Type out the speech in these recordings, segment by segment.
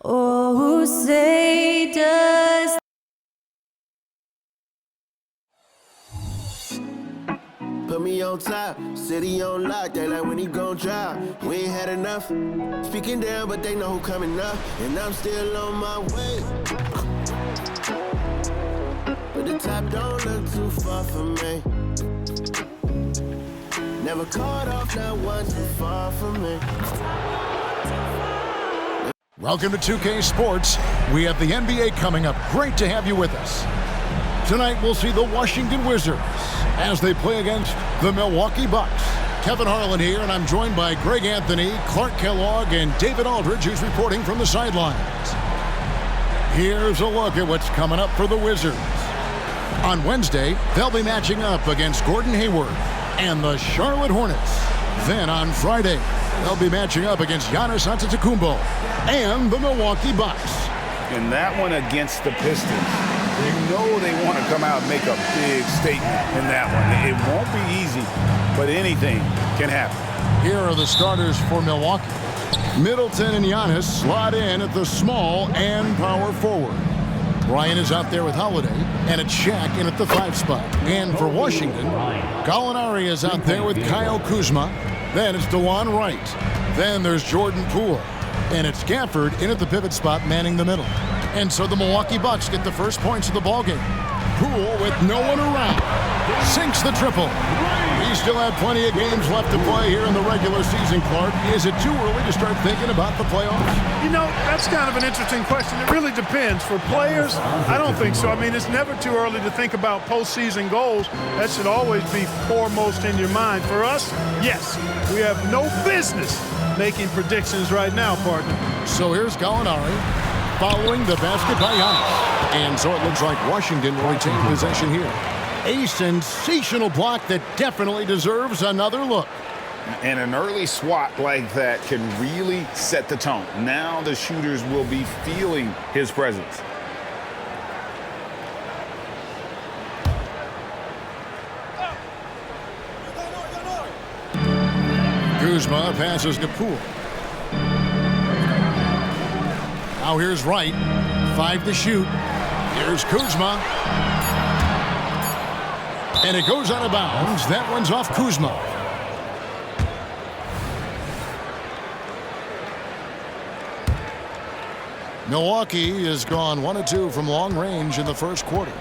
Oh, say does. Put me on top, city on lock, they like when he gon' drop. We ain't had enough, speaking down, but they know who coming up, and I'm still on my way. But the top don't look too far from me. Never caught off, not one too far from me. Welcome to 2K Sports. We have the NBA coming up. Great to have you with us. Tonight we'll see the Washington Wizards as they play against the Milwaukee Bucks. Kevin Harlan here, and I'm joined by Greg Anthony, Clark Kellogg, and David Aldridge, who's reporting from the sidelines. Here's a look at what's coming up for the Wizards. On Wednesday, they'll be matching up against Gordon Hayward and the Charlotte Hornets. Then on Friday, they'll be matching up against Giannis Antetokounmpo and the Milwaukee Bucks. And that one against the Pistons. You know they want to come out and make a big statement in that one. It won't be easy, but anything can happen. Here are the starters for Milwaukee. Middleton and Giannis slot in at the small and power forward. Bryant is out there with Holiday, and it's Shaq in at the 5 spot. And for Washington, Gallinari is out there with Kyle Kuzma. Then it's DeLon Wright. Then there's Jordan Poole. And it's Gafford in at the pivot spot, manning the middle. And so the Milwaukee Bucks get the first points of the ballgame. Poole, with no one around, sinks the triple. We still have plenty of games left to play here in the regular season, Clark. Is it too early to start thinking about the playoffs? You know, that's kind of an interesting question. It really depends. For players, I don't think so. I mean, it's never too early to think about postseason goals. That should always be foremost in your mind. For us, yes, we have no business making predictions right now, partner. So here's Gallinari following the basket by Giannis. And so it looks like Washington will retain possession here. A sensational block that definitely deserves another look. And an early swat like that can really set the tone. Now the shooters will be feeling his presence. Kuzma passes to Poole. Now here's Wright. 5 to shoot. Here's Kuzma. And it goes out of bounds. That one's off Kuzma. Milwaukee has gone 1 of 2 from long range in the first quarter.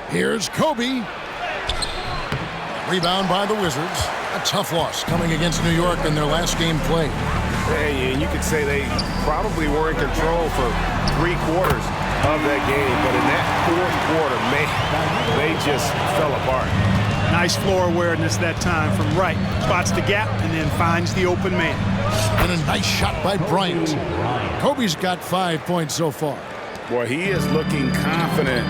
Here's Kobe. Rebound by the Wizards. A tough loss coming against New York in their last game played. Hey, and you could say they probably were in control for 3 quarters of that game, but in that 4th quarter, man, they just fell apart. Nice floor awareness that time from Wright. Spots the gap and then finds the open man. And a nice shot by Bryant. Kobe's got 5 points so far. Boy, he is looking confident.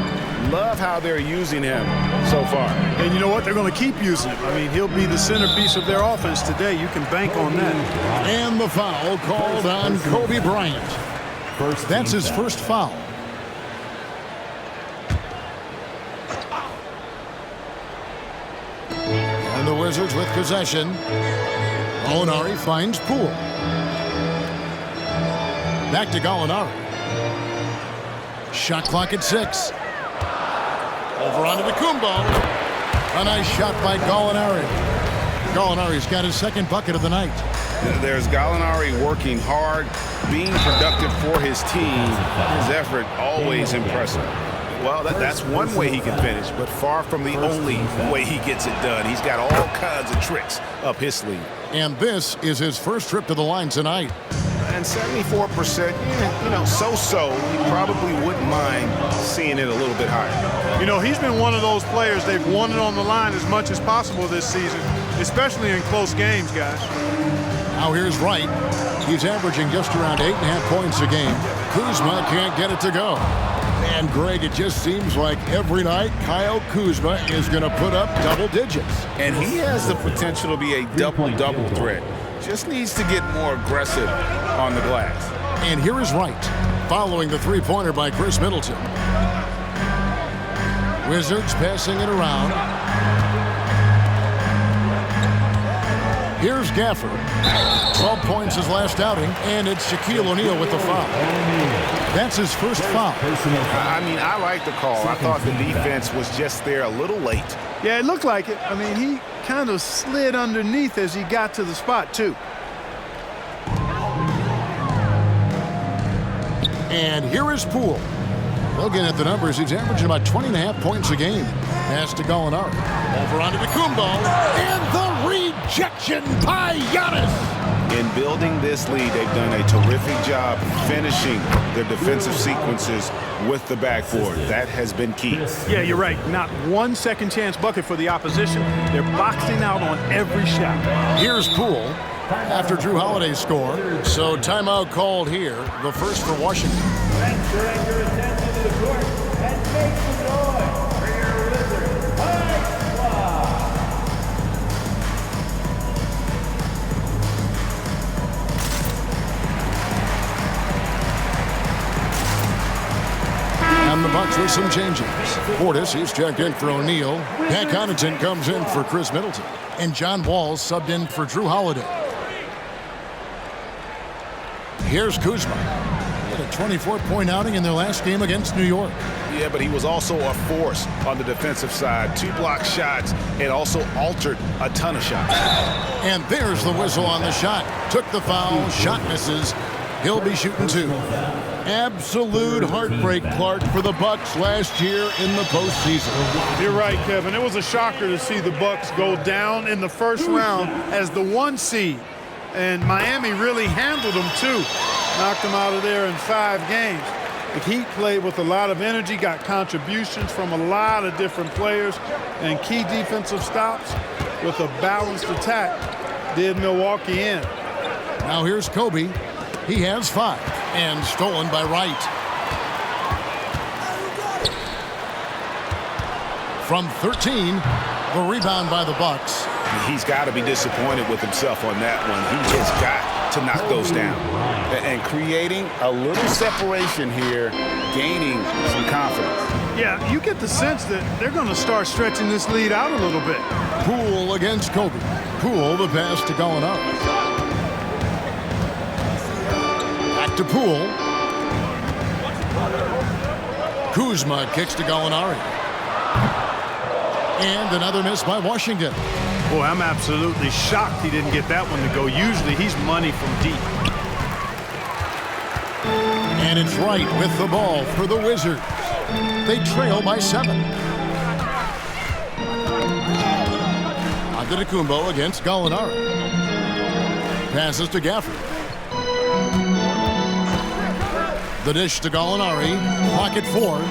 Love how they're using him so far. And you know what? They're going to keep using him. I mean, he'll be the centerpiece of their offense today. You can bank on that. And the foul called on Kobe Bryant. That's his first foul. And the Wizards with possession. Gallinari finds Poole. Back to Gallinari. Shot clock at 6. Over onto Kumbo. A nice shot by Gallinari. Gallinari's got his 2nd bucket of the night. There's Gallinari working hard, being productive for his team. His effort always impressive. Well, that's one way he can finish, but far from the only way he gets it done. He's got all kinds of tricks up his sleeve. And this is his first trip to the line tonight. And 74%, so-so. You probably wouldn't mind seeing it a little bit higher. You know, he's been one of those players. They've won it on the line as much as possible this season, especially in close games, guys. Now here's Wright. He's averaging just around 8.5 points a game. Kuzma can't get it to go. And Greg, it just seems like every night Kyle Kuzma is going to put up double digits. And he has the potential to be a double-double threat. Just needs to get more aggressive on the glass. And here is Wright, following the 3-pointer by Chris Middleton. Wizards passing it around. Here's Gafford. 12 points his last outing, and it's Shaquille O'Neal with the foul. That's his first foul. I mean, I like the call. I thought the defense was just there a little late. Yeah, it looked like it. I mean, he kind of slid underneath as he got to the spot, too. And here is Poole. Looking at the numbers, he's averaging about 20.5 points a game. Pass to Gallinari. Over onto Kumbo. And the rejection by Giannis. In building this lead, they've done a terrific job finishing their defensive sequences with the backboard. That has been key. Yeah, you're right. Not one second chance bucket for the opposition. They're boxing out on every shot. Here's Poole after Drew Holiday's score. So timeout called here, the first for Washington. Let's direct your attention to the court and make some noise for your Wizards High Squad. And the Bucks with some changes. Portis, he's checked in for O'Neal. Pat Connaughton comes in for Chris Middleton. And John Wall subbed in for Drew Holiday. Here's Kuzma. He had a 24-point outing in their last game against New York. Yeah, but he was also a force on the defensive side. 2 block shots and also altered a ton of shots. And there's the whistle on the shot. Took the foul, shot misses. He'll be shooting 2. Absolute heartbreak, Clark, for the Bucks last year in the postseason. You're right, Kevin. It was a shocker to see the Bucks go down in the first round as the 1 seed. And Miami really handled them, too. Knocked them out of there in 5 games. The Heat played with a lot of energy, got contributions from a lot of different players, and key defensive stops with a balanced attack did Milwaukee in. Now here's Kobe. He has 5 and stolen by Wright. From 13, the rebound by the Bucks. He's got to be disappointed with himself on that one. He has got to knock those down. And creating a little separation here, gaining some confidence. Yeah, you get the sense that they're going to start stretching this lead out a little bit. Poole against Kobe. Poole, the pass to Gallinari. Back to Poole. Kuzma kicks to Gallinari. And another miss by Washington. Boy, I'm absolutely shocked he didn't get that one to go. Usually he's money from deep. And it's Wright with the ball for the Wizards. They trail by 7. Antetokounmpo against Gallinari. Passes to Gafford. The dish to Gallinari. Pocket 4.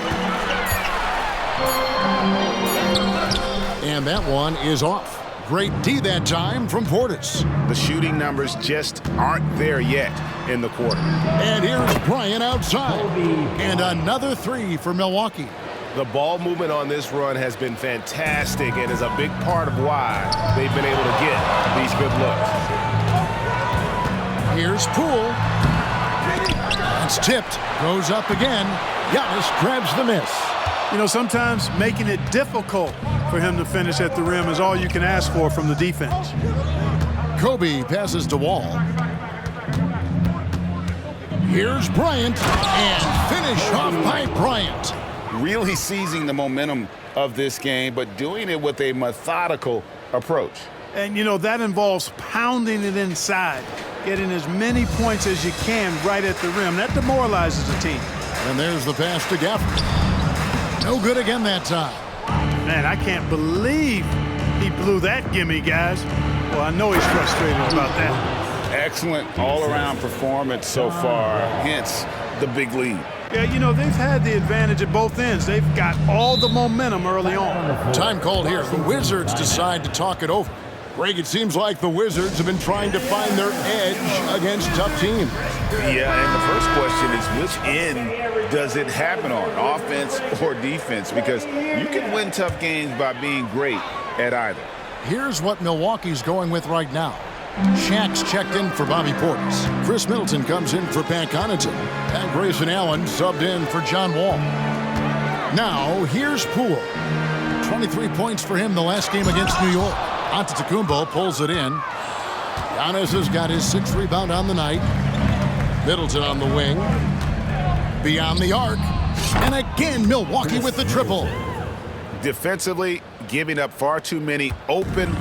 And that one is off. Great D that time from Portis. The shooting numbers just aren't there yet in the quarter. And here's Bryant outside. And another 3 for Milwaukee. The ball movement on this run has been fantastic and is a big part of why they've been able to get these good looks. Here's Poole. It's tipped. Goes up again. Giannis grabs the miss. You know, sometimes making it difficult for him to finish at the rim is all you can ask for from the defense. Kobe passes to Wall. Here's Bryant, and finish off by Bryant. Really seizing the momentum of this game, but doing it with a methodical approach. And, you know, that involves pounding it inside, getting as many points as you can right at the rim. That demoralizes a team. And there's the pass to Gafford. No good again that time. Man, I can't believe he blew that gimme, guys. Well, I know he's frustrated about that. Excellent all-around performance so far, hence the big lead. Yeah, you know, they've had the advantage at both ends. They've got all the momentum early on. Time called here. The Wizards decide to talk it over. Greg, it seems like the Wizards have been trying to find their edge against tough teams. Yeah, and the first question is which end does it happen on, offense or defense? Because you can win tough games by being great at either. Here's what Milwaukee's going with right now. Shaq's checked in for Bobby Portis. Chris Middleton comes in for Pat Connaughton. And Grayson Allen subbed in for John Wall. Now, here's Poole. 23 points for him the last game against New York. Antetokounmpo pulls it in. Giannis has got his 6th rebound on the night. Middleton on the wing. Beyond the arc. And again, Milwaukee with the triple. Defensively, giving up far too many open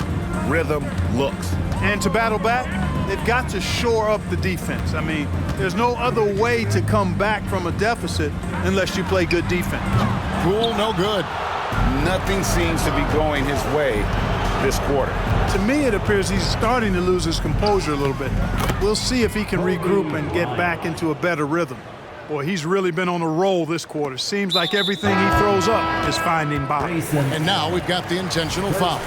rhythm looks. And to battle back, they've got to shore up the defense. I mean, there's no other way to come back from a deficit unless you play good defense. Poole, no good. Nothing seems to be going his way this quarter. To me, it appears he's starting to lose his composure a little bit. We'll see if he can regroup and get back into a better rhythm. Boy, he's really been on a roll this quarter. Seems like everything he throws up is finding bodies. And now we've got the intentional foul.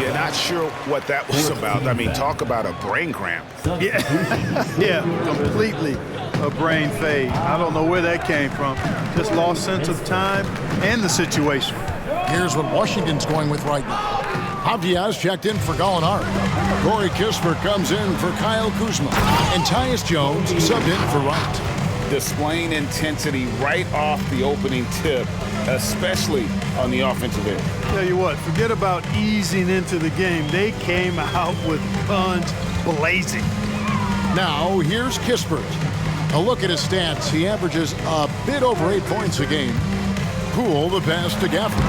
Yeah, not sure what that was about. I mean, talk about a brain cramp. Yeah, completely a brain fade. I don't know where that came from. Just lost sense of time and the situation. Here's what Washington's going with right now. Avdia's checked in for Gallinari. Corey Kispert comes in for Kyle Kuzma. And Tyus Jones subbed in for Wright. Displaying intensity right off the opening tip, especially on the offensive end. Tell you what, forget about easing into the game. They came out with guns blazing. Now, here's Kispert. A look at his stats. He averages a bit over 8 points a game. Poole, the pass to Gafford.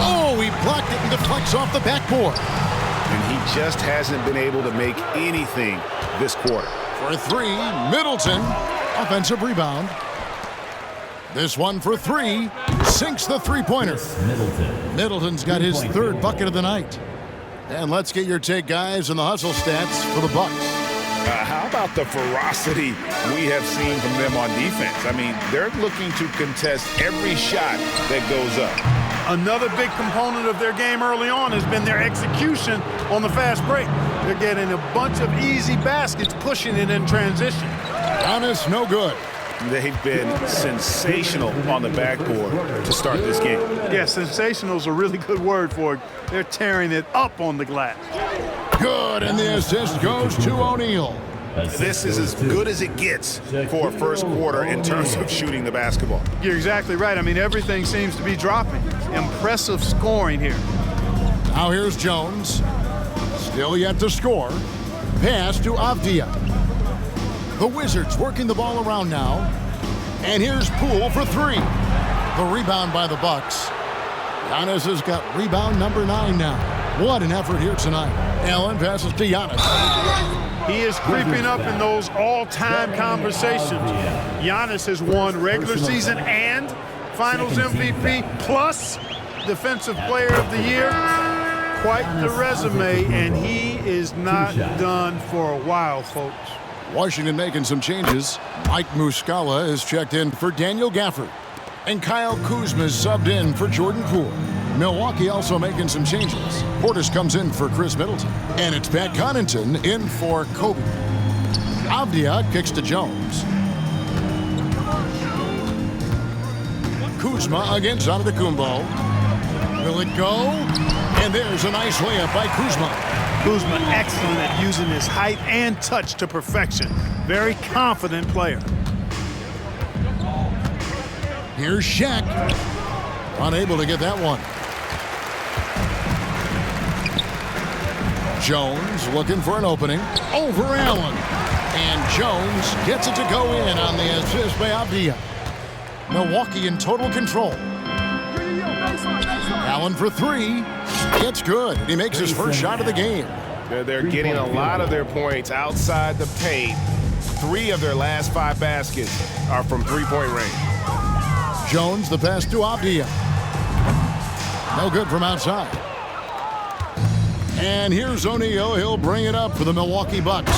Oh, he blocked it and deflects off the backboard. And he just hasn't been able to make anything this quarter. For 3, Middleton. Offensive rebound. This one for 3. Sinks the three-pointer. Middleton's got his 3rd bucket of the night. And let's get your take, guys, on the hustle stats for the Bucks. How about the ferocity we have seen from them on defense? I mean, they're looking to contest every shot that goes up. Another big component of their game early on has been their execution on the fast break. They're getting a bunch of easy baskets, pushing it in transition. Giannis, no good. They've been sensational on the backboard to start this game. Yeah, sensational is a really good word for it. They're tearing it up on the glass. Good, and the assist goes to O'Neal. This is as good as it gets for a first quarter in terms of shooting the basketball. You're exactly right. I mean, everything seems to be dropping. Impressive scoring here. Now here's Jones. Still yet to score. Pass to Avdia. The Wizards working the ball around now. And here's Poole for 3. The rebound by the Bucks. Giannis has got rebound number 9 now. What an effort here tonight. Allen passes to Giannis. He is creeping up in those all-time conversations. Giannis has won regular season and Finals MVP plus Defensive Player of the Year. Quite the resume, and he is not done for a while, folks. Washington making some changes. Mike Muscala is checked in for Daniel Gafford. And Kyle Kuzma is subbed in for Jordan Poole. Milwaukee also making some changes. Portis comes in for Chris Middleton. And it's Pat Connaughton in for Kobe. Avdia kicks to Jones. Kuzma against Antetokounmpo. Will it go? And there's a nice layup by Kuzma. Kuzma excellent at using his height and touch to perfection. Very confident player. Here's Shaq. Unable to get that one. Jones looking for an opening. Over Allen. And Jones gets it to go in on the assist by Avdia. Milwaukee in total control. Allen for 3. It's good. He makes his first shot of the game. They're getting a lot of their points outside the paint. 3 of their last 5 baskets are from three-point range. Jones, the pass to Avdia. No good from outside. And here's O'Neal. He'll bring it up for the Milwaukee Bucks.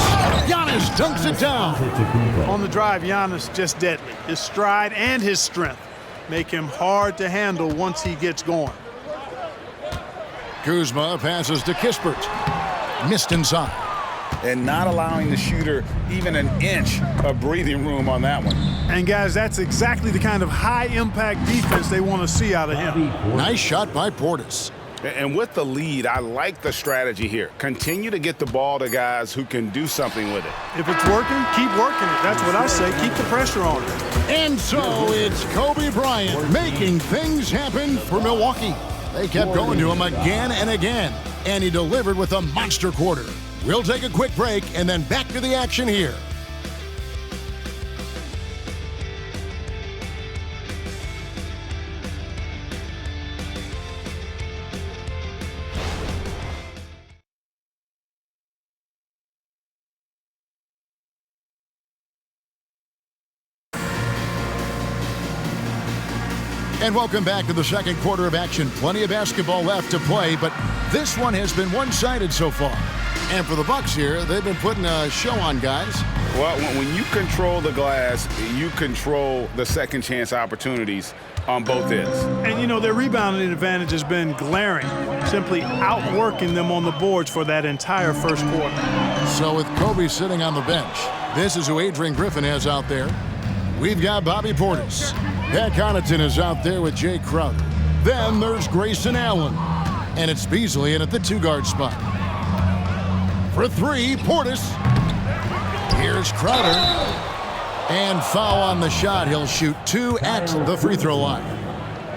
Giannis dunks it down. On the drive, Giannis just deadly. His stride and his strength make him hard to handle once he gets going. Kuzma passes to Kispert. Missed inside. And not allowing the shooter even an inch of breathing room on that one. And guys, that's exactly the kind of high-impact defense they want to see out of him. Nice shot by Portis. And with the lead, I like the strategy here. Continue to get the ball to guys who can do something with it. If it's working, keep working it. That's what I say. Keep the pressure on it. And so it's Kobe Bryant making things happen for Milwaukee. They kept going to him again and again, and he delivered with a monster quarter. We'll take a quick break and then back to the action here. And welcome back to the second quarter of action. Plenty of basketball left to play, but this one has been one-sided so far. And for the Bucks here, they've been putting a show on, guys. Well, when you control the glass, you control the second chance opportunities on both ends. And, you know, their rebounding advantage has been glaring, simply outworking them on the boards for that entire first quarter. So with Kobe sitting on the bench, this is who Adrian Griffin has out there. We've got Bobby Portis. Pat Connaughton is out there with Jay Crowder. Then there's Grayson Allen. And it's Beasley in at the two-guard spot. For three, Portis. Here's Crowder. And foul on the shot. He'll shoot 2 at the free throw line.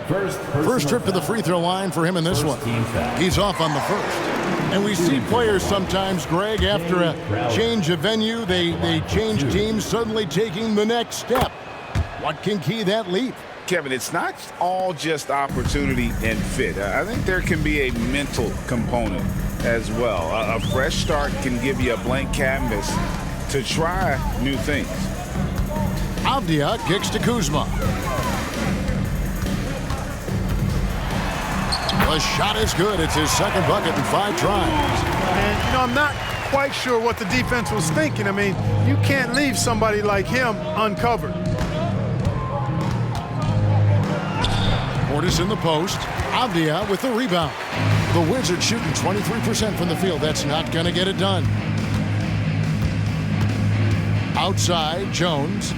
First trip to the free throw line for him in this one. He's off on the first. And we see players sometimes, Greg, after a change of venue, they change teams, suddenly taking the next step. What can key that leap? Kevin, it's not all just opportunity and fit. I think there can be a mental component as well. A fresh start can give you a blank canvas to try new things. Avdia kicks to Kuzma. The shot is good. It's his second bucket in 5 tries. And, you know, I'm not quite sure what the defense was thinking. I mean, you can't leave somebody like him uncovered. Portis in the post. Avdia with the rebound. The Wizards shooting 23% from the field. That's not going to get it done. Outside, Jones.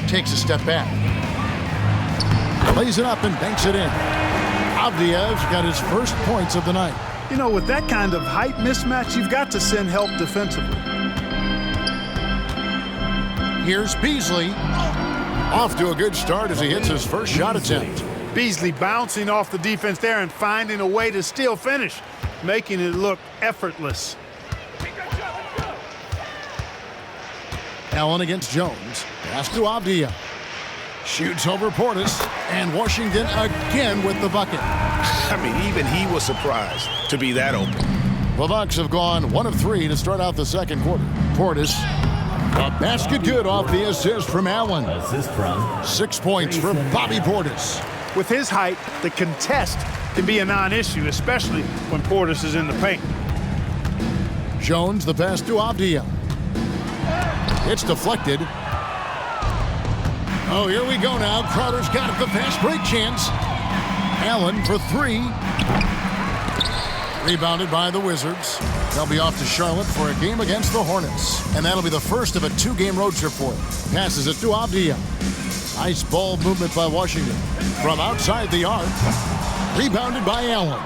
Takes a step back. Lays it up and banks it in. Avdia's got his first points of the night. You know, with that kind of height mismatch, you've got to send help defensively. Here's Beasley. Off to a good start as he hits his first shot attempt. Beasley bouncing off the defense there and finding a way to still finish, making it look effortless. Allen against Jones. Pass to Avdia. Shoots over Portis. And Washington again with the bucket. I mean, even he was surprised to be that open. The Bucks have gone 1 of 3 to start out the second quarter. Portis. A basket good off the assist from Allen. 6 points for Bobby Portis. With his height, the contest can be a non-issue, especially when Portis is in the paint. Jones, the pass to Avdia. It's deflected. Oh, here we go now. Crowder's got it, the fast break chance. Allen for 3. Rebounded by the Wizards. They'll be off to Charlotte for a game against the Hornets. And that'll be the first of a 2-game road trip for him. Passes it to Avdia. Nice ball movement by Washington. From outside the arc. Rebounded by Allen.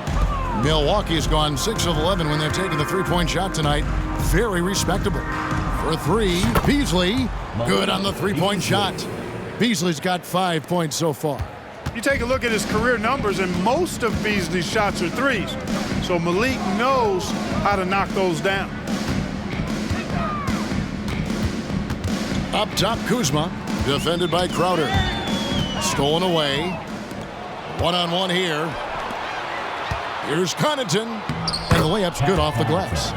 Milwaukee's gone 6 of 11 when they're taking the three-point shot tonight. Very respectable. For 3, Beasley. Good on the three-point shot. Beasley's got 5 points so far. You take a look at his career numbers, and most of Beasley's shots are threes. So Malik knows how to knock those down. Up top, Kuzma. Defended by Crowder. Stolen away. One-on-one here. Here's Connaughton. And the layup's good off the glass.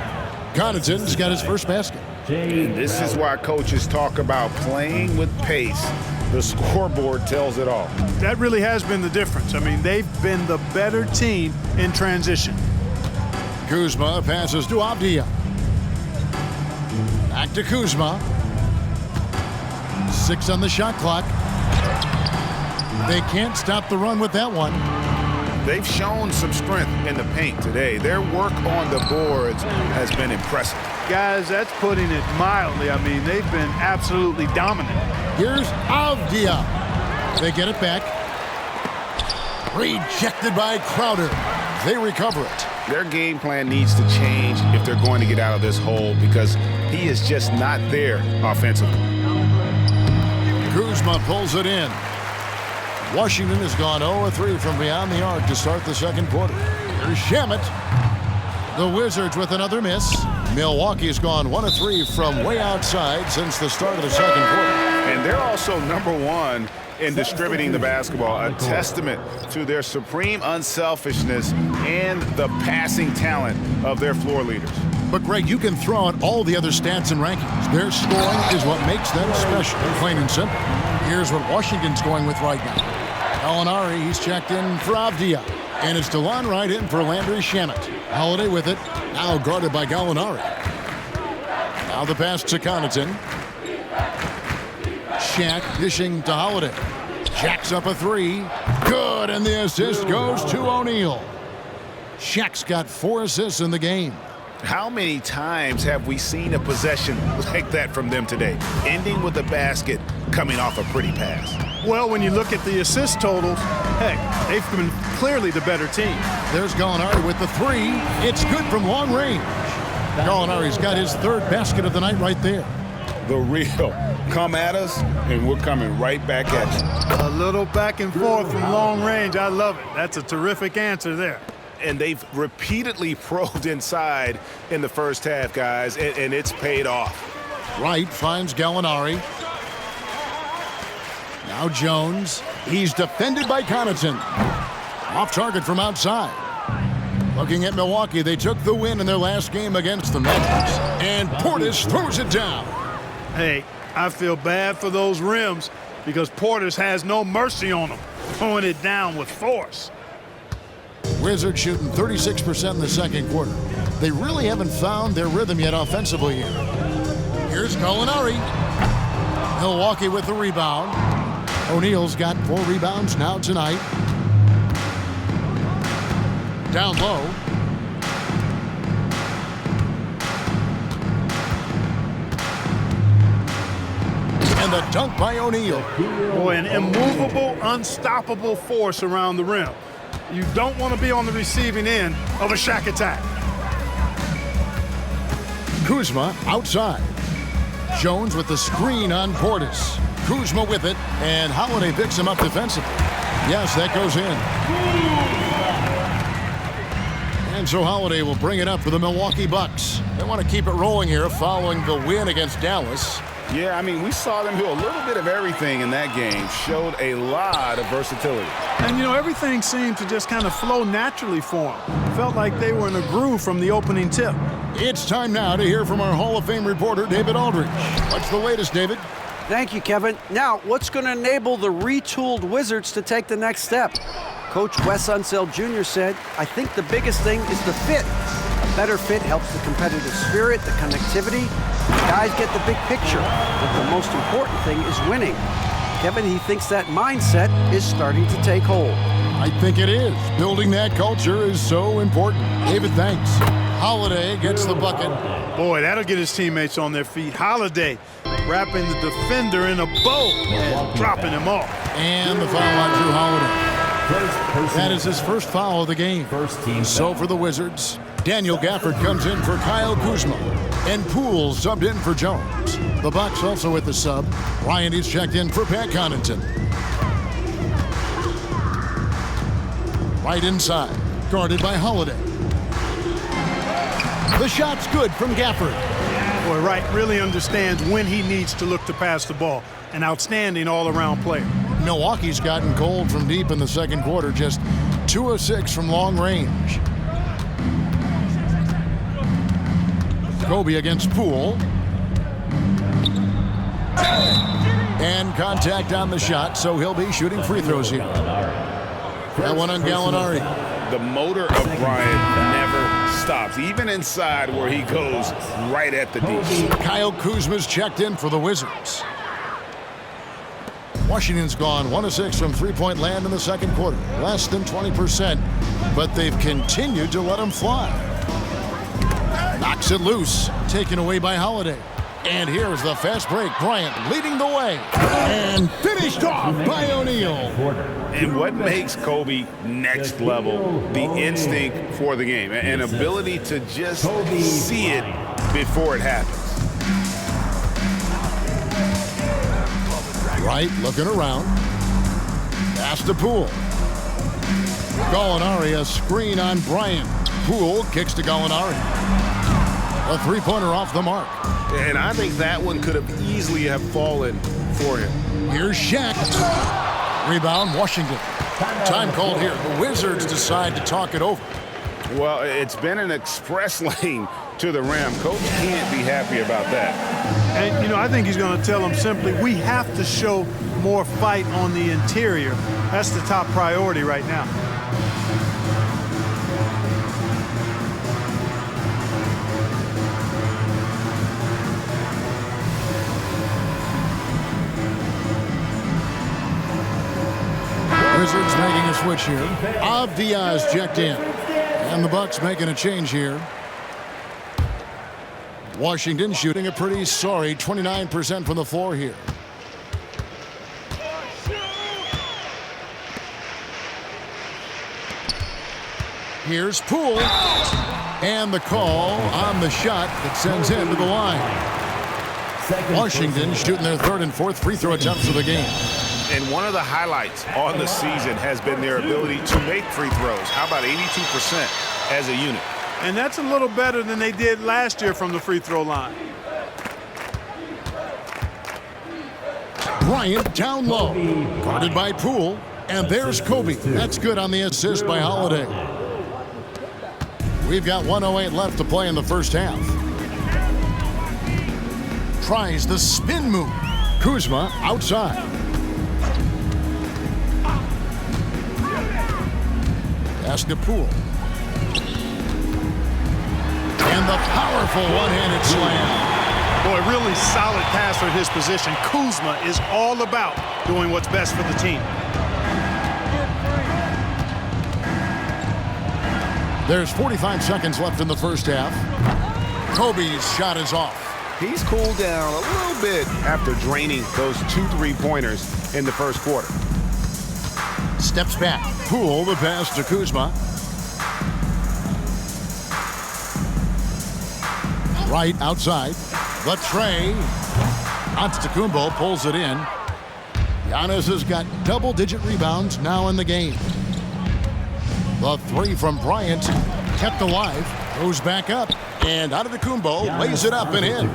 Connaughton's got his first basket. This is why coaches talk about playing with pace. The scoreboard tells it all. That really has been the difference. I mean, they've been the better team in transition. Kuzma passes to Avdia. Back to Kuzma. 6 on the shot clock. They can't stop the run with that one. They've shown some strength in the paint today. Their work on the boards has been impressive. Guys, that's putting it mildly. I mean, they've been absolutely dominant. Here's Avdia. They get it back. Rejected by Crowder. They recover it. Their game plan needs to change if they're going to get out of this hole because he is just not there offensively. Kuzma pulls it in. Washington has gone 0-3 from beyond the arc to start the second quarter. Here's Shamet. The Wizards with another miss. Milwaukee's gone 1 of 3 from way outside since the start of the second quarter. And they're also #1 in distributing the basketball, a testament to their supreme unselfishness and the passing talent of their floor leaders. But, Greg, you can throw out all the other stats and rankings. Their scoring is what makes them special, plain and simple. Here's what Washington's going with right now. Gallinari, he's checked in for Avdia. And it's DeLon Wright in for Landry Shamet. Holiday with it, now guarded by Gallinari. Now the pass to Connaughton. Shaq dishing to Holiday. Shaq's up a 3. Good, and the assist goes to O'Neal. Shaq's got 4 assists in the game. How many times have we seen a possession like that from them today, ending with a basket coming off a pretty pass? Well, when you look at the assist totals, heck, they've been clearly the better team. There's Gallinari with the 3. It's good from long range. Gallinari's got his 3rd basket of the night right there. The real come at us, and we're coming right back at you. A little back and forth from long range. I love it. That's a terrific answer there. And they've repeatedly probed inside in the first half, guys, and it's paid off. Wright finds Gallinari. Now Jones. He's defended by Connaughton. Off target from outside. Looking at Milwaukee, they took the win in their last game against the Magic. And Portis throws it down. Hey, I feel bad for those rims because Portis has no mercy on them, throwing it down with force. Wizards shooting 36% in the second quarter. They really haven't found their rhythm yet offensively here. Here's Gallinari. Milwaukee with the rebound. O'Neal's got 4 rebounds now tonight. Down low. And the dunk by O'Neal. Boy, an immovable, unstoppable force around the rim. You don't want to be on the receiving end of a Shaq attack. Kuzma outside. Jones with the screen on Portis. Kuzma with it, and Holiday picks him up defensively. Yes, that goes in. And so Holiday will bring it up for the Milwaukee Bucks. They want to keep it rolling here following the win against Dallas. Yeah, I mean, we saw them do a little bit of everything in that game. Showed a lot of versatility. And, you know, everything seemed to just kind of flow naturally for them. Felt like they were in a groove from the opening tip. It's time now to hear from our Hall of Fame reporter, David Aldridge. What's the latest, David? Thank you, Kevin. Now, what's going to enable the retooled Wizards to take the next step? Coach Wes Unseld Jr. said, I think the biggest thing is the fit. A better fit helps the competitive spirit, the connectivity. Guys get the big picture, but the most important thing is winning. Kevin, he thinks that mindset is starting to take hold. I think it is. Building that culture is so important. David, thanks. Holiday gets the bucket. Boy, that'll get his teammates on their feet. Holiday wrapping the defender in a bow and dropping him off. And the foul on Drew Holiday. That is his first foul of the game. So for the Wizards, Daniel Gafford comes in for Kyle Kuzma. And Poole subbed in for Jones. The Bucks also with the sub. Ryan is checked in for Pat Connaughton. Right inside, guarded by Holiday. The shot's good from Gafford. Boy, Wright really understands when he needs to look to pass the ball. An outstanding all-around player. Milwaukee's gotten cold from deep in the second quarter, just 2 of 6 from long range. Kobe against Poole. And contact on the shot, so he'll be shooting free throws here. That one on Gallinari. The motor of Bryant never stops, even inside where he goes right at the D. Kyle Kuzma's checked in for the Wizards. Washington's gone 1 of 6 from three-point land in the second quarter. Less than 20%, but they've continued to let him fly. Knocks it loose, taken away by Holiday. And here's the fast break. Bryant leading the way. And finished off by O'Neal. And what makes Kobe next level? The instinct for the game. An ability to just see it before it happens. Wright looking around. Pass to Poole. Gallinari, a screen on Bryant. Poole kicks to Gallinari. A three-pointer off the mark. And I think that one could have easily have fallen for him. Here's Shaq. Rebound, Washington. Time called here. The Wizards decide to talk it over. Well, it's been an express lane to the rim. Coach can't be happy about that. And, you know, I think he's going to tell them simply, we have to show more fight on the interior. That's the top priority right now. Wizards making a switch here. Avdia's checked in. And the Bucks making a change here. Washington shooting a pretty sorry 29% from the floor here. Here's Poole. And the call on the shot that sends him to the line. Washington shooting their third and fourth free throw attempts of the game. And one of the highlights on the season has been their ability to make free throws. How about 82% as a unit? And that's a little better than they did last year from the free throw line. Bryant down low. Guarded by Poole. And there's Kobe. That's good on the assist by Holiday. We've got 1:08 left to play in the first half. Tries the spin move. Kuzma outside. Pass to Poole. And the powerful one-handed slam. Boy, really solid pass for his position. Kuzma is all about doing what's best for the team. There's 45 seconds left in the first half. Kobe's shot is off. He's cooled down a little bit after draining those 2 3-pointers in the first quarter. Steps back. Poole the pass to Kuzma. Right outside. The tray. Antetokounmpo pulls it in. Giannis has got double-digit rebounds now in the game. The three from Bryant kept alive. Goes back up. And Antetokounmpo lays it up and in.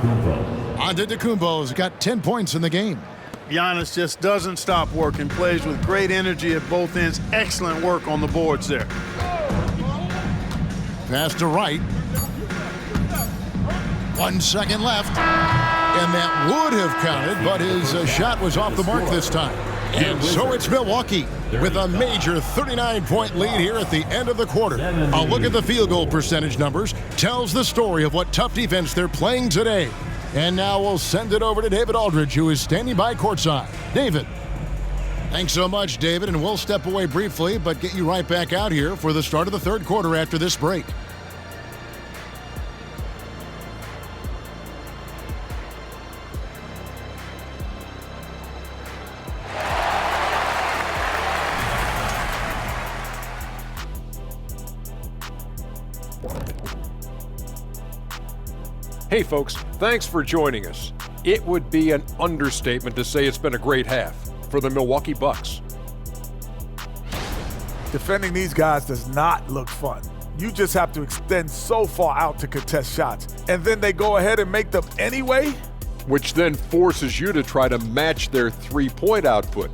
Antetokounmpo's got 10 points in the game. Giannis just doesn't stop working. Plays with great energy at both ends. Excellent work on the boards there. Pass to Wright. 1 second left. And that would have counted, but his shot was off the mark this time. And so it's Milwaukee with a major 39-point lead here at the end of the quarter. A look at the field goal percentage numbers tells the story of what tough defense they're playing today. And now we'll send it over to David Aldridge, who is standing by courtside. David. Thanks so much, David, and we'll step away briefly, but get you right back out here for the start of the third quarter after this break. Hey folks, thanks for joining us. It would be an understatement to say it's been a great half for the Milwaukee Bucks. Defending these guys does not look fun. You just have to extend so far out to contest shots, and then they go ahead and make them anyway? Which then forces you to try to match their three-point output.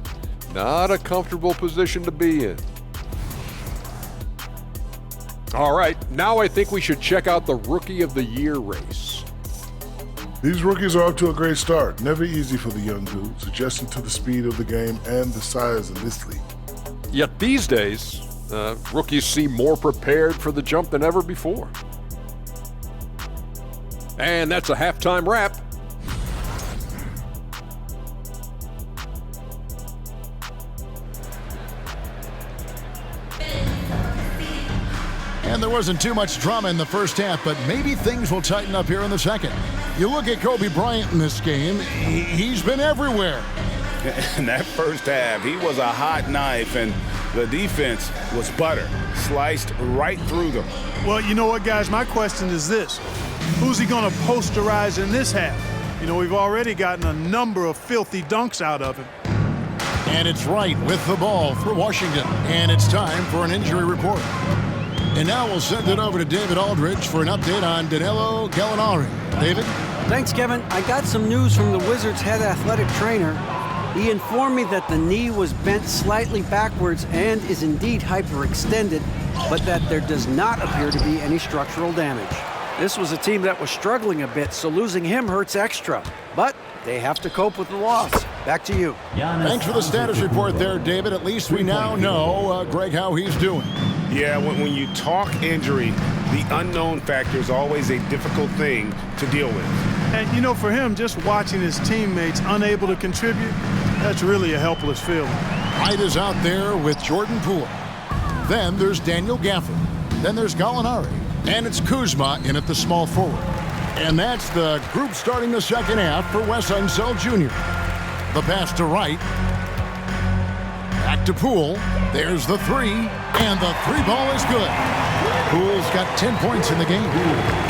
Not a comfortable position to be in. All right, now I think we should check out the Rookie of the Year race. These rookies are off to a great start. Never easy for the young dudes, adjusting to the speed of the game and the size of this league. Yet these days, rookies seem more prepared for the jump than ever before. And that's a halftime wrap. And there wasn't too much drama in the first half, but maybe things will tighten up here in the second. You look at Kobe Bryant in this game, he's been everywhere. In that first half, he was a hot knife, and the defense was butter, sliced right through them. Well, you know what, guys? My question is this. Who's he going to posterize in this half? You know, we've already gotten a number of filthy dunks out of him. And it's Wright with the ball for Washington. And it's time for an injury report. And now we'll send it over to David Aldridge for an update on Danilo Gallinari. David? Thanks, Kevin. I got some news from the Wizards' head athletic trainer. He informed me that the knee was bent slightly backwards and is indeed hyperextended, but that there does not appear to be any structural damage. This was a team that was struggling a bit, so losing him hurts extra. But they have to cope with the loss. Back to you. Thanks for the status report there, David. At least we now know, Greg, how he's doing. Yeah, when you talk injury, the unknown factor is always a difficult thing to deal with. And, you know, for him, just watching his teammates unable to contribute, that's really a helpless feeling. Wright is out there with Jordan Poole. Then there's Daniel Gafford. Then there's Gallinari. And it's Kuzma in at the small forward. And that's the group starting the second half for Wes Unseld Jr. The pass to Wright. Back to Poole. There's the three. And the three ball is good. Poole's got 10 points in the game.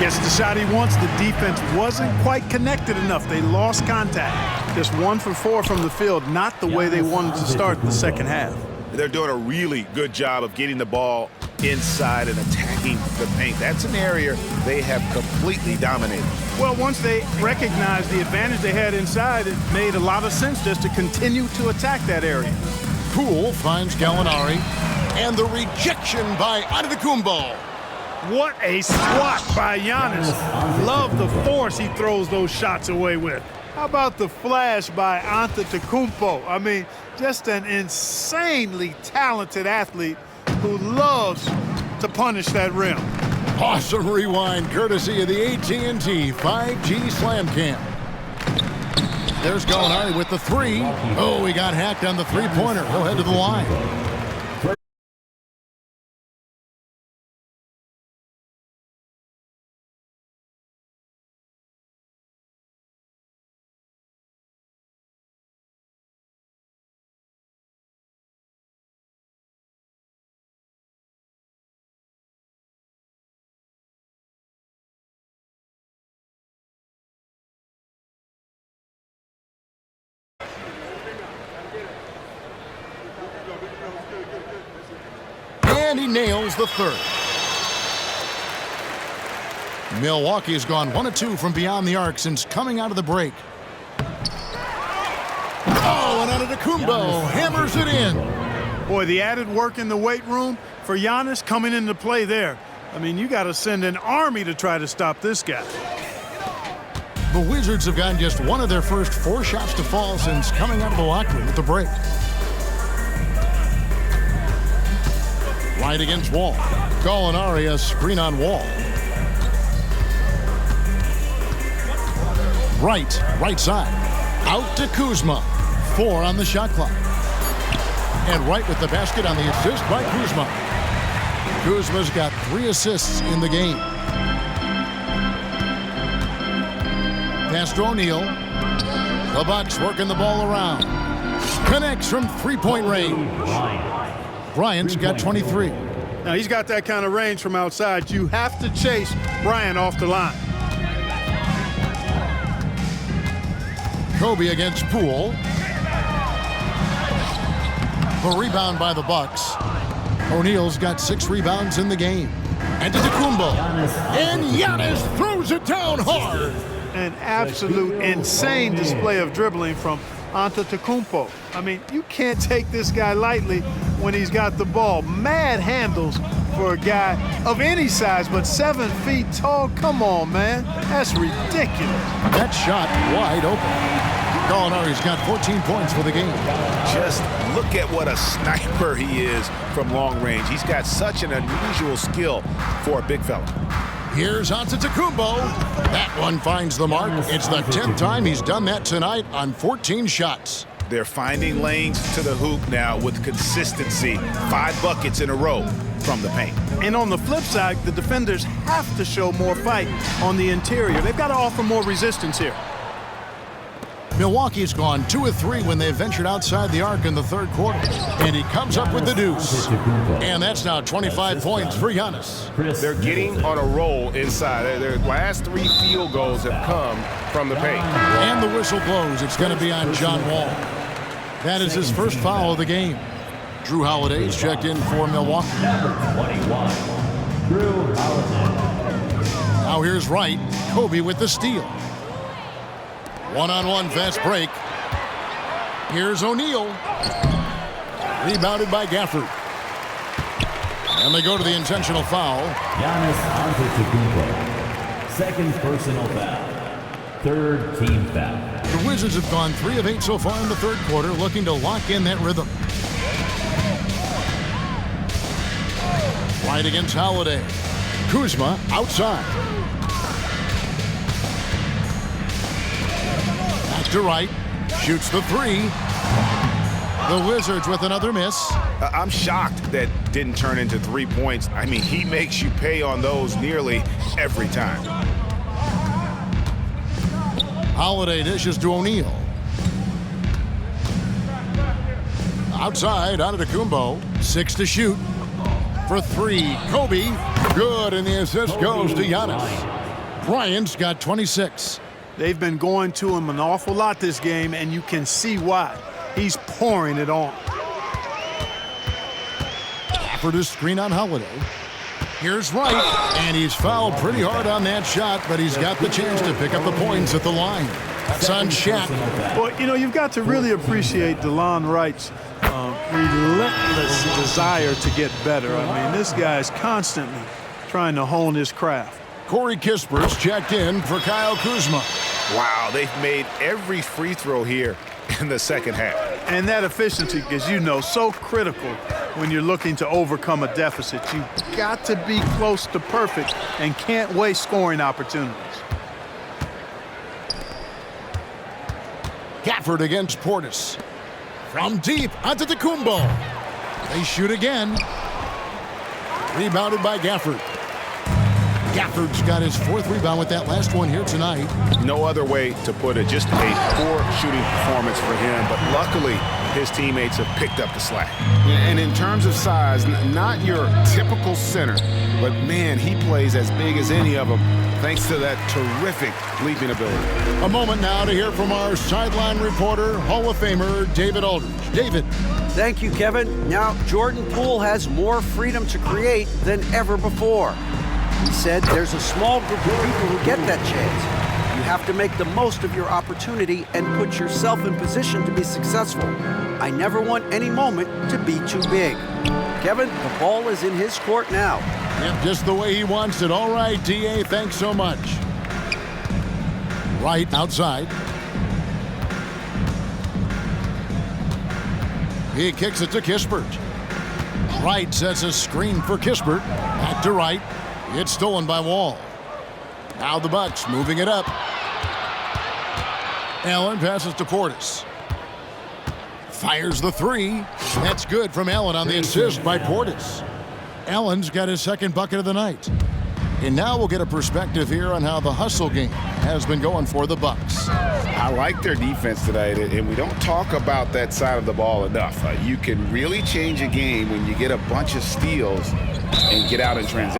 Gets the shot he wants. The defense wasn't quite connected enough. They lost contact. Just 1 for 4 from the field. Not the way they wanted to start the second half. They're doing a really good job of getting the ball inside and attacking the paint. That's an area they have completely dominated. Well, once they recognized the advantage they had inside, it made a lot of sense just to continue to attack that area. Poole finds Gallinari, and the rejection by Antetokounmpo. What a swat by Giannis. Love the force he throws those shots away with. How about the flash by Antetokounmpo? I mean, just an insanely talented athlete who loves to punish that rim. Awesome rewind courtesy of the AT&T 5G Slam Cam. There's Gallinari with the three. Oh, he got hacked on the three-pointer. He'll head to the line. And he nails the third. Milwaukee has gone 1 of 2 from beyond the arc since coming out of the break. Oh, and Antetokounmpo hammers it in. Boy, the added work in the weight room for Giannis coming into play there. I mean, you got to send an army to try to stop this guy. The Wizards have gotten just 1 of their first 4 shots to fall since coming out of the locker room at the break. Right against Wall. Gallinari, a screen on Wall. Right side. Out to Kuzma. 4 on the shot clock. And Wright with the basket on the assist by Kuzma. Kuzma's got 3 assists in the game. Pass to O'Neal. The Bucks working the ball around. Connects from three-point range. Bryant's got 23. Now, he's got that kind of range from outside. You have to chase Bryant off the line. Kobe against Poole. The rebound by the Bucks. O'Neal's got 6 rebounds in the game. And Antetokounmpo. And Giannis throws it down hard. An absolute insane display of dribbling from Antetokounmpo. I mean, you can't take this guy lightly when he's got the ball. Mad handles for a guy of any size, but 7 feet tall. Come on, man. That's ridiculous. That shot wide open. Gallinari's got 14 points for the game. Just look at what a sniper he is from long range. He's got such an unusual skill for a big fella. Here's Antetokounmpo. That one finds the mark. It's the 10th time he's done that tonight on 14 shots. They're finding lanes to the hoop now with consistency. 5 buckets in a row from the paint. And on the flip side, the defenders have to show more fight on the interior. They've got to offer more resistance here. Milwaukee's gone 2 of 3 when they ventured outside the arc in the third quarter. And he comes up with the deuce. And that's now 25 points for Giannis. They're getting on a roll inside. Their last 3 field goals have come from the paint. And the whistle blows. It's going to be on John Wall. That is his first foul of the game. Drew Holiday's checked in for Milwaukee. Now here's Wright. Kobe with the steal. One-on-one fast break. Here's O'Neal. Rebounded by Gafford. And they go to the intentional foul. Giannis Antetokounmpo. Second personal foul. Third team foul. The Wizards have gone 3 of 8 so far in the third quarter, looking to lock in that rhythm. Right against Holiday. Kuzma outside. Back to Wright. Shoots the 3. The Wizards with another miss. I'm shocked that didn't turn into 3 points. I mean, he makes you pay on those nearly every time. Holiday dishes to O'Neal. Outside, Antetokounmpo. 6 to shoot. For 3, Kobe. Good, and the assist goes to Giannis. Bryant's got 26. They've been going to him an awful lot this game, and you can see why. He's pouring it on. For the screen on Holiday. Here's Wright, and he's fouled pretty hard on that shot, but he's got the chance to pick up the points at the line. That's on Shaq. Well, you know, you've got to really appreciate DeLon Wright's relentless desire to get better. I mean, this guy's constantly trying to hone his craft. Corey Kisper's checked in for Kyle Kuzma. Wow, they've made every free throw here in the second half. And that efficiency, as you know, so critical when you're looking to overcome a deficit. You've got to be close to perfect and can't waste scoring opportunities. Gafford against Portis. From deep, Antetokounmpo. They shoot again. Rebounded by Gafford. Gafford's got his 4th rebound with that last one here tonight. No other way to put it. Just a poor shooting performance for him, but luckily his teammates have picked up the slack. And in terms of size, not your typical center, but man, he plays as big as any of them thanks to that terrific leaping ability. A moment now to hear from our sideline reporter, Hall of Famer David Aldridge. David. Thank you, Kevin. Now, Jordan Poole has more freedom to create than ever before. He said there's a small group of people who get that chance. You have to make the most of your opportunity and put yourself in position to be successful. I never want any moment to be too big. Kevin, the ball is in his court now. Yep, just the way he wants it. All right, D.A., thanks so much. Right outside. He kicks it to Kispert. Wright sets a screen for Kispert. Back to Wright. It's stolen by Wall. Now the Bucks moving it up. Allen passes to Portis. Fires the 3. That's good from Allen on the assist by Portis. Allen's got his 2nd bucket of the night. And now we'll get a perspective here on how the hustle game has been going for the Bucks. I like their defense tonight, and we don't talk about that side of the ball enough. You can really change a game when you get a bunch of steals and get out in transition.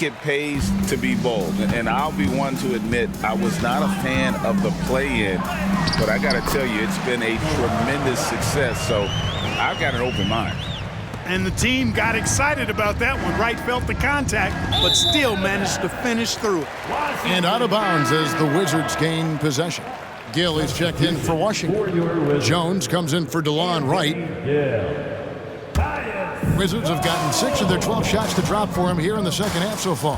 It pays to be bold, and I'll be one to admit I was not a fan of the play-in, but I got to tell you, it's been a tremendous success, so I've got an open mind. And the team got excited about that one. Wright felt the contact, but still managed to finish through it. And out of bounds as the Wizards gain possession. Gill is checked in for Washington. Jones comes in for DeLon Wright. Wizards have gotten 6 of their 12 shots to drop for him here in the second half so far.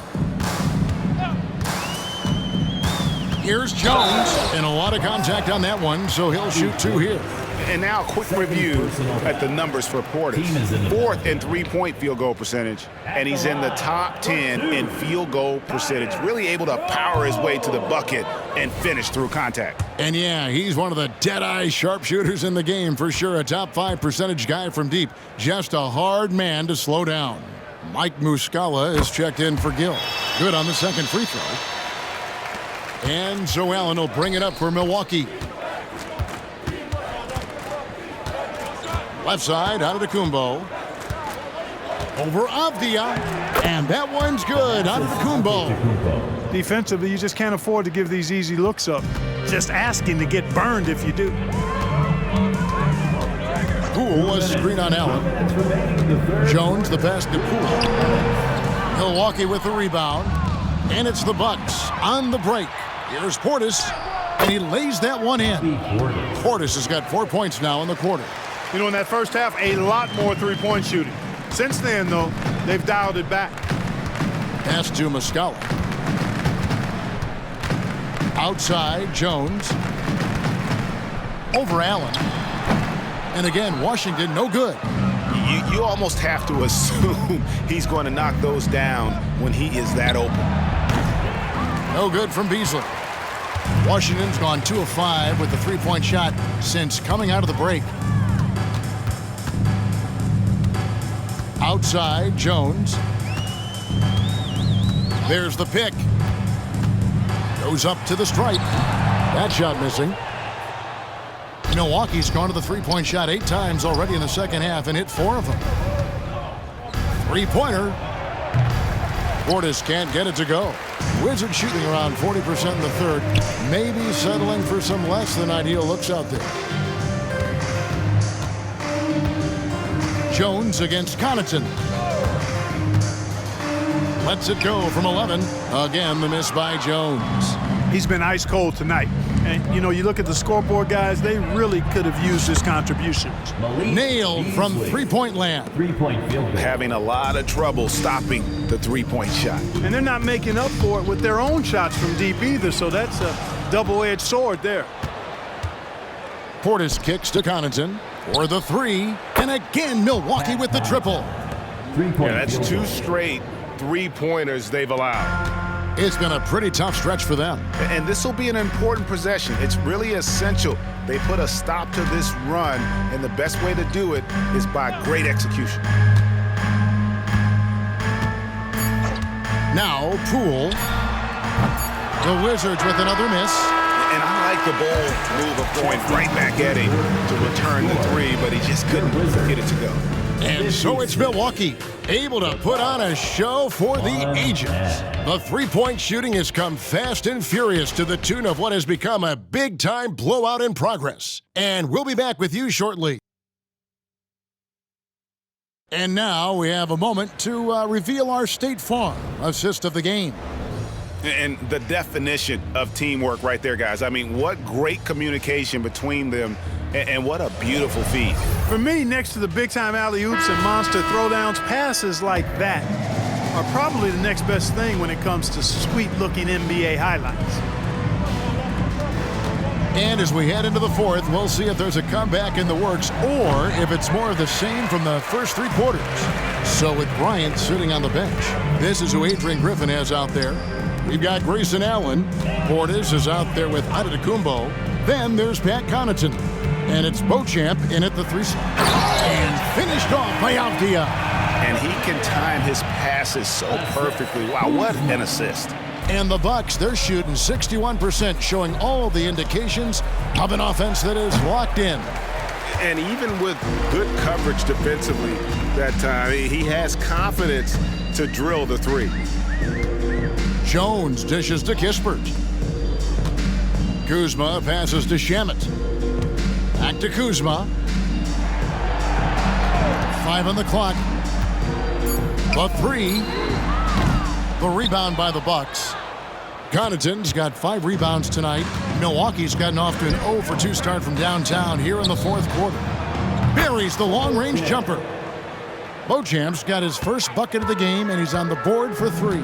Here's Jones, and a lot of contact on that one, so he'll shoot 2 here. And now a quick review at the numbers for Portis. 4th in three-point field goal percentage, and he's in the top 10 in field goal percentage, really able to power his way to the bucket and finish through contact. And yeah, he's one of the dead-eye sharpshooters in the game for sure. A top 5 percentage guy from deep. Just a hard man to slow down. Mike Muscala is checked in for Gill. Good on the 2nd free throw. And so Allen will bring it up for Milwaukee. Left side, out of the Kumbo. Over Avdia. And that one's good, out of the Kumbo. Defensively, you just can't afford to give these easy looks up. Just asking to get burned if you do. Poole was screen on Allen. Jones, the pass to Poole. Milwaukee with the rebound. And it's the Bucks on the break. Here's Portis, and he lays that one in. Portis has got 4 points now in the quarter. You know, in that first half, a lot more three-point shooting. Since then, though, they've dialed it back. Pass to Muscala. Outside, Jones. Over Allen. And again, Washington, no good. You almost have to assume he's going to knock those down when he is that open. No good from Beasley. Washington's gone 2 of 5 with the three-point shot since coming out of the break. Outside, Jones. There's the pick. Goes up to the stripe. That shot missing. Milwaukee's gone to the three-point shot 8 times already in the second half and hit 4 of them. Three-pointer. Portis can't get it to go. Wizards shooting around 40% in the third. Maybe settling for some less than ideal looks out there. Jones against Connaughton. Lets it go from 11. Again, the miss by Jones. He's been ice cold tonight. And, you know, you look at the scoreboard, guys, they really could have used his contributions. Nailed from three-point land. Having a lot of trouble stopping the three-point shot. And they're not making up for it with their own shots from deep either, so that's a double-edged sword there. Portis kicks to Connaughton for the three. And again, Milwaukee with the triple. Yeah, that's 2 straight three-pointers they've allowed. It's been a pretty tough stretch for them. And this will be an important possession. It's really essential they put a stop to this run, and the best way to do it is by great execution. Now, Poole. The Wizards with another miss. And I like the bold move of going right back at him to return the three, but he just couldn't get it to go. And so it's Milwaukee, able to put on a show for the ages. The three-point shooting has come fast and furious to the tune of what has become a big-time blowout in progress. And we'll be back with you shortly. And now we have a moment to reveal our State Farm assist of the game. And the definition of teamwork right there, guys. I mean, what great communication between them, and what a beautiful feed. For me, next to the big-time alley-oops and monster throwdowns, passes like that are probably the next best thing when it comes to sweet-looking NBA highlights. And as we head into the fourth, we'll see if there's a comeback in the works or if it's more of the same from the first 3 quarters. So with Bryant sitting on the bench, this is who Adrian Griffin has out there. We've got Grayson Allen. Portis is out there with Antetokounmpo. Then there's Pat Connaughton. And it's Beauchamp in at the 3 slot. And finished off by Avdia. And he can time his passes so perfectly. Wow, what an assist. And the Bucks, they're shooting 61%, showing all the indications of an offense that is locked in. And even with good coverage defensively that time, he has confidence to drill the three. Jones dishes to Kispert. Kuzma passes to Shamet. Back to Kuzma. 5 on the clock. The 3. The rebound by the Bucks. Connaughton's got 5 rebounds tonight. Milwaukee's gotten off to an 0 for 2 start from downtown here in the 4th quarter. Buries the long-range jumper. Beauchamp's got his first bucket of the game, and he's on the board for 3.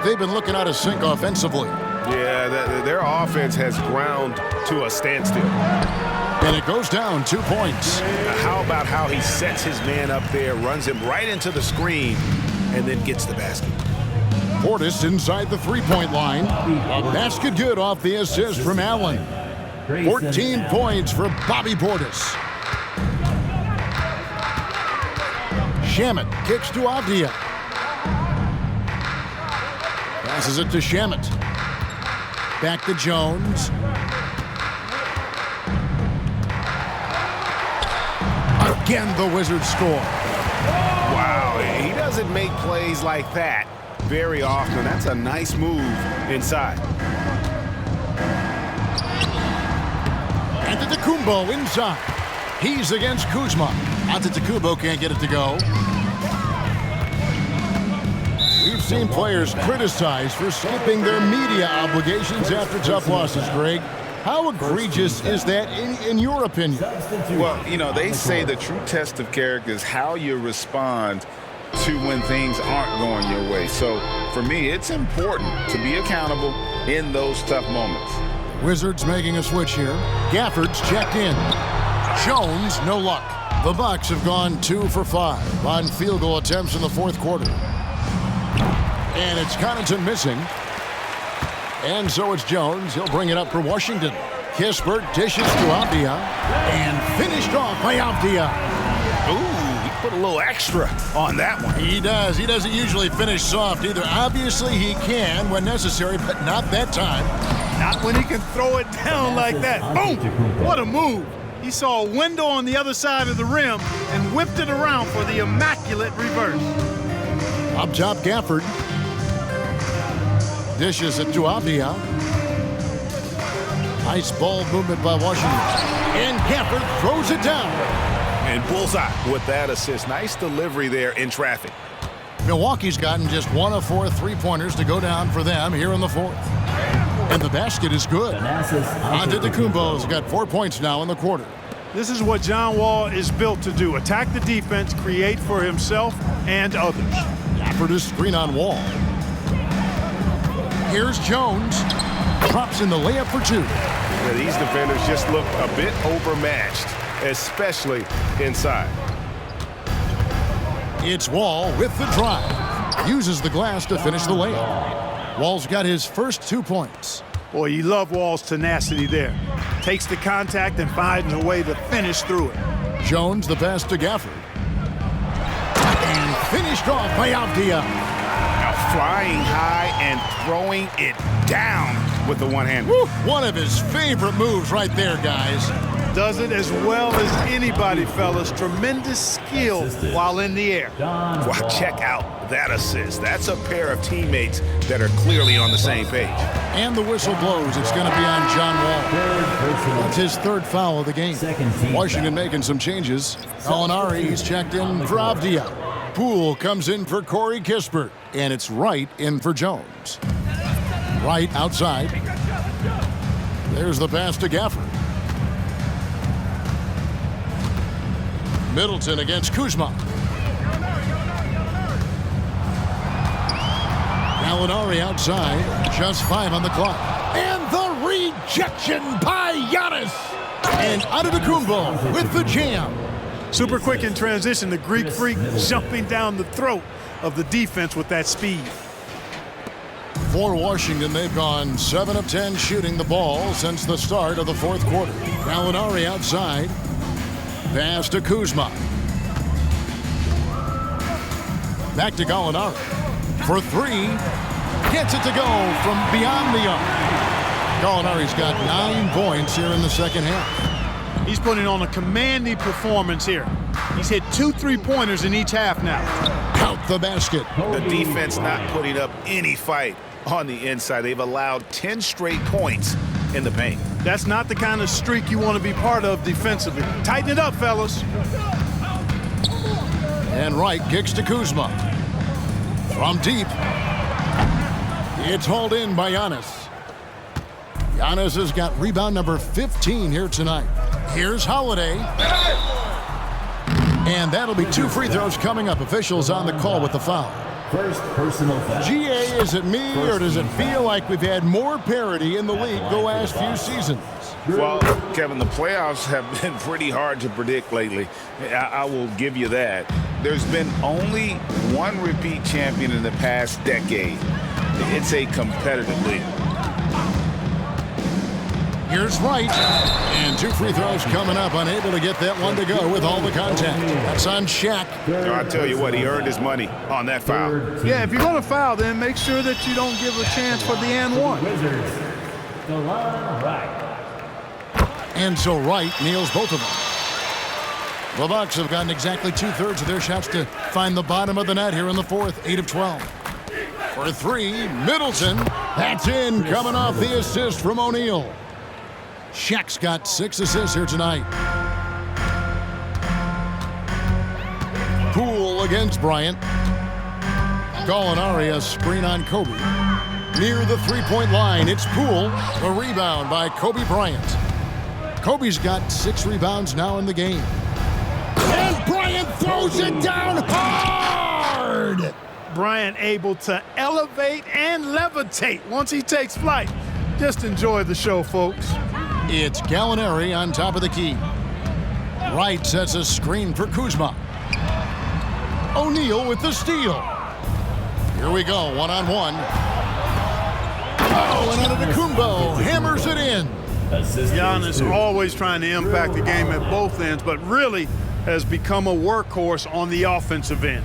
They've been looking out of sync offensively. Yeah, their offense has ground to a standstill. And it goes down 2 points. How about how he sets his man up there, runs him right into the screen, and then gets the basket. Portis inside the 3-point line. A basket good off the assist from Allen. 14 points for Bobby Portis. Shamet kicks to Avdia. Passes it to Shamet. Back to Jones. Again, the Wizards score. Wow, he doesn't make plays like that very often. That's a nice move inside. Antetokounmpo inside. He's against Kuzma. Antetokounmpo can't get it to go. We've seen players criticized for skipping their media obligations after tough losses, Greg. How egregious is that in your opinion? Well, you know, they say the true test of character is how you respond to when things aren't going your way. So, for me, it's important to be accountable in those tough moments. Wizards making a switch here. Gafford's checked in. Jones, no luck. The Bucks have gone 2 for 5 on field goal attempts in the fourth quarter. And it's Connaughton missing. And so it's Jones. He'll bring it up for Washington. Kispert dishes to Avdia. And finished off by Avdia. Ooh, he put a little extra on that one. He does. He doesn't usually finish soft either. Obviously, he can when necessary, but not that time. Not when he can throw it down like that. Boom! What a move. He saw a window on the other side of the rim and whipped it around for the immaculate reverse. Up top, Gafford. Dishes it to Avdia. Nice ball movement by Washington. And Gafford throws it down. And bullseye with that assist. Nice delivery there in traffic. Milwaukee's gotten just 1 of 4 three-pointers to go down for them here in the fourth. And the basket is good. Antetokounmpo's got 4 points now in the quarter. This is what John Wall is built to do. Attack the defense, create for himself and others. Gafford is screen on Wall. Here's Jones. Drops in the layup for 2. Yeah, these defenders just look a bit overmatched, especially inside. It's Wall with the drive. Uses the glass to finish the layup. Wall's got his first 2 points. Boy, you love Wall's tenacity there. Takes the contact and finds a way to finish through it. Jones the pass to Gafford. And finished off by Avdia. Now flying high and throwing it down with the one-hand. One of his favorite moves right there, guys. Does it as well as anybody, fellas. Tremendous skill while in the air. Wow, check out that assist. That's a pair of teammates that are clearly on the same page. And the whistle blows. It's going to be on John Wall. That's his 3rd foul of the game. Washington making some changes. Gallinari, he's checked in for Avdia. Poole comes in for Corey Kispert. And it's Wright in for Jones. Wright outside. There's the pass to Gafford. Middleton against Kuzma. Gallinari outside. Just 5 on the clock. And the rejection by Giannis. And Antetokounmpo with the jam. Super quick in transition. The Greek freak jumping down the throat of the defense with that speed. For Washington, they've gone 7 of 10 shooting the ball since the start of the fourth quarter. Gallinari outside. Pass to Kuzma. Back to Gallinari. For 3. Gets it to go from beyond the arc. Gallinari's got 9 points here in the second half. He's putting on a commanding performance here. He's hit 2 3-pointers in each half now. Count the basket. The defense not putting up any fight on the inside. They've allowed 10 straight points in the paint. That's not the kind of streak you want to be part of defensively. Tighten it up, fellas. And Wright kicks to Kuzma. From deep. It's hauled in by Giannis. Giannis has got rebound number 15 here tonight. Here's Holiday. And that'll be 2 free throws coming up. Officials on the call with the foul. First personal foul. GA, is it me or does it feel like we've had more parity in the league the last few seasons? Well, Kevin, the playoffs have been pretty hard to predict lately. I will give you that. There's been only one repeat champion in the past decade. It's a competitive league. Here's Wright. And 2 free throws coming up. Unable to get that one to go with all the contact. That's on Shaq. I tell you what, he earned his money on that foul. Yeah, if you're going to foul, then make sure that you don't give a chance for the and one. And so Wright nails both of them. The Bucks have gotten exactly 2/3 of their shots to find the bottom of the net here in the fourth, 8 of 12. For three, Middleton. That's in, coming off the assist from O'Neal. Shaq's got 6 assists here tonight. Poole against Bryant. Gallinari, a screen on Kobe. Near the three-point line, it's Poole. A rebound by Kobe Bryant. Kobe's got 6 rebounds now in the game. And Bryant throws it down hard! Bryant able to elevate and levitate once he takes flight. Just enjoy the show, folks. It's Gallinari on top of the key. Wright sets a screen for Kuzma. O'Neal with the steal. Here we go, one-on-one. Oh, and Antetokounmpo hammers it in. Giannis always trying to impact the game at both ends, but really has become a workhorse on the offensive end.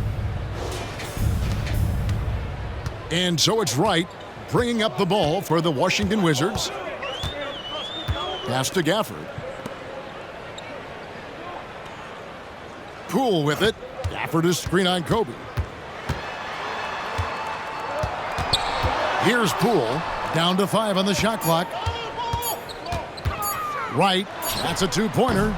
And so it's Wright bringing up the ball for the Washington Wizards. Pass to Gafford. Poole with it. Gafford is screen on Kobe. Here's Poole. Down to 5 on the shot clock. Wright, that's a 2-pointer.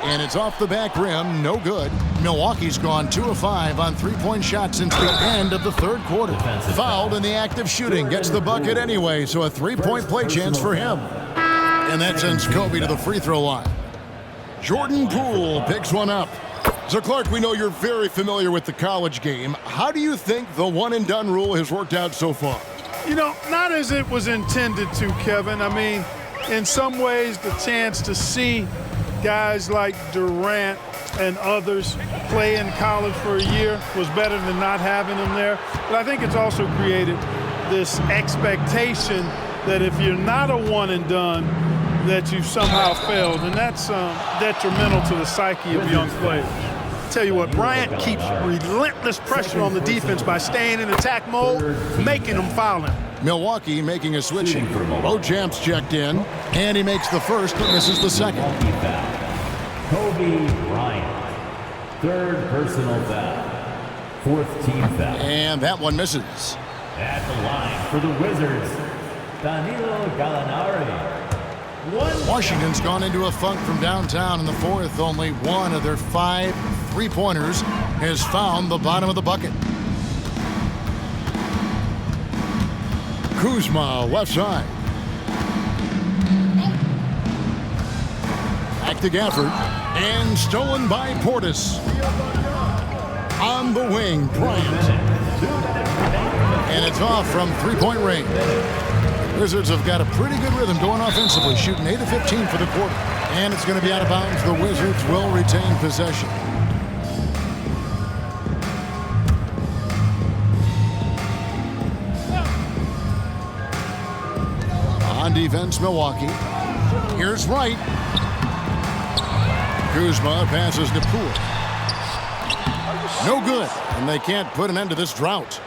And it's off the back rim, no good. Milwaukee's gone 2 of 5 on 3-point shots since the end of the third quarter. Fouled in the act of shooting, gets the bucket anyway, so a 3-point play chance for him. And that sends Kobe to the free throw line. Jordan Poole picks one up. So Clark, we know you're very familiar with the college game. How do you think the one-and-done rule has worked out so far? You know, not as it was intended to, Kevin. I mean, in some ways, the chance to see guys like Durant and others play in college for a year was better than not having them there. But I think it's also created this expectation that if you're not a one and done, that you've somehow failed. And that's detrimental to the psyche of young players. Tell you what, Bryant keeps relentless pressure on the defense by staying in attack mode, making them foul him. Milwaukee making a switch. Beauchamp's checked in, and he makes the first but misses the second. Kobe Bryant, 3rd personal foul, 4th team foul. And that one misses. At the line for the Wizards, Danilo Gallinari. Washington's gone into a funk from downtown in the fourth. Only one of their 5 3-pointers has found the bottom of the bucket. Kuzma, left side. Back to Gafford. And stolen by Portis. On the wing, Bryant. And it's off from 3-point range. Wizards have got a pretty good rhythm going offensively, shooting 8 of 15 for the quarter. And it's going to be out of bounds. The Wizards will retain possession. On defense, Milwaukee. Here's Wright. Kuzma passes to Poole. No good, and they can't put an end to this drought.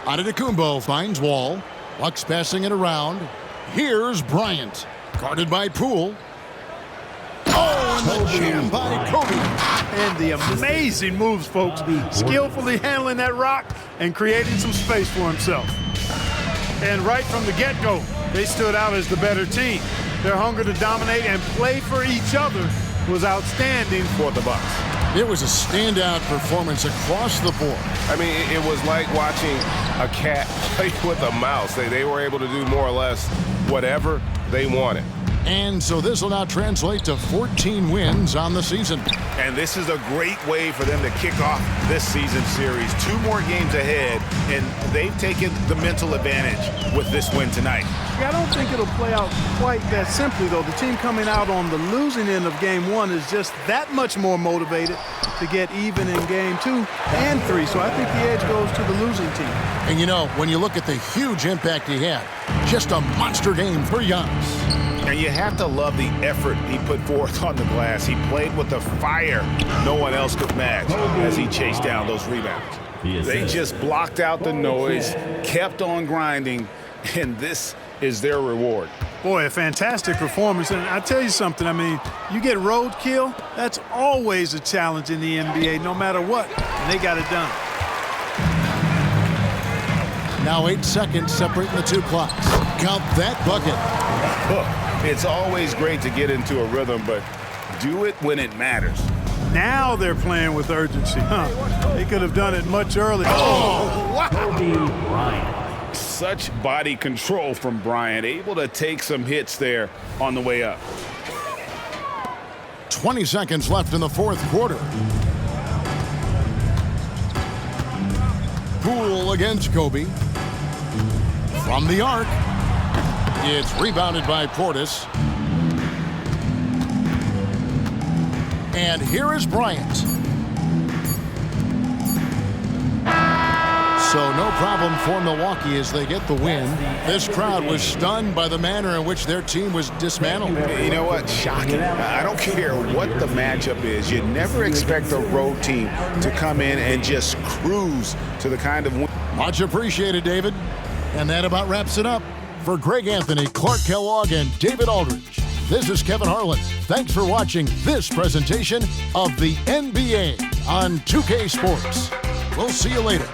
Antetokounmpo finds Wall. Bucks passing it around. Here's Bryant. Guarded by Poole. Oh, and the jam by Kobe. And the amazing moves, folks. Skillfully handling that rock and creating some space for himself. And right from the get-go, they stood out as the better team. Their hunger to dominate and play for each other was outstanding for the Bucks. It was a standout performance across the board. I mean, it was like watching a cat play with a mouse. They were able to do more or less whatever they wanted. And so this will now translate to 14 wins on the season. And this is a great way for them to kick off this season series. 2 more games ahead, and they've taken the mental advantage with this win tonight. I don't think it'll play out quite that simply, though. The team coming out on the losing end of game 1 is just that much more motivated to get even in game 2 and 3. So I think the edge goes to the losing team. And you know, when you look at the huge impact he had, just a monster game for Giannis. And you have to love the effort he put forth on the glass. He played with a fire no one else could match as he chased down those rebounds. They just blocked out the noise, kept on grinding, and this is their reward. Boy, a fantastic performance. And I tell you something, I mean, you get roadkill, that's always a challenge in the NBA, no matter what. And they got it done. Now 8 seconds separating the two clocks. Count that bucket. It's always great to get into a rhythm, but do it when it matters. Now they're playing with urgency. They could have done it much earlier. Oh, wow. Such body control from Bryant, able to take some hits there on the way up. 20 seconds left in the fourth quarter. Poole against Kobe. From the arc. It's rebounded by Portis. And here is Bryant. So no problem for Milwaukee as they get the win. This crowd was stunned by the manner in which their team was dismantled. You know what? Shocking. I don't care what the matchup is. You never expect a road team to come in and just cruise to the kind of win. Much appreciated, David. And that about wraps it up. For Greg Anthony, Clark Kellogg, and David Aldridge, this is Kevin Harlan. Thanks for watching this presentation of the NBA on 2K Sports. We'll see you later.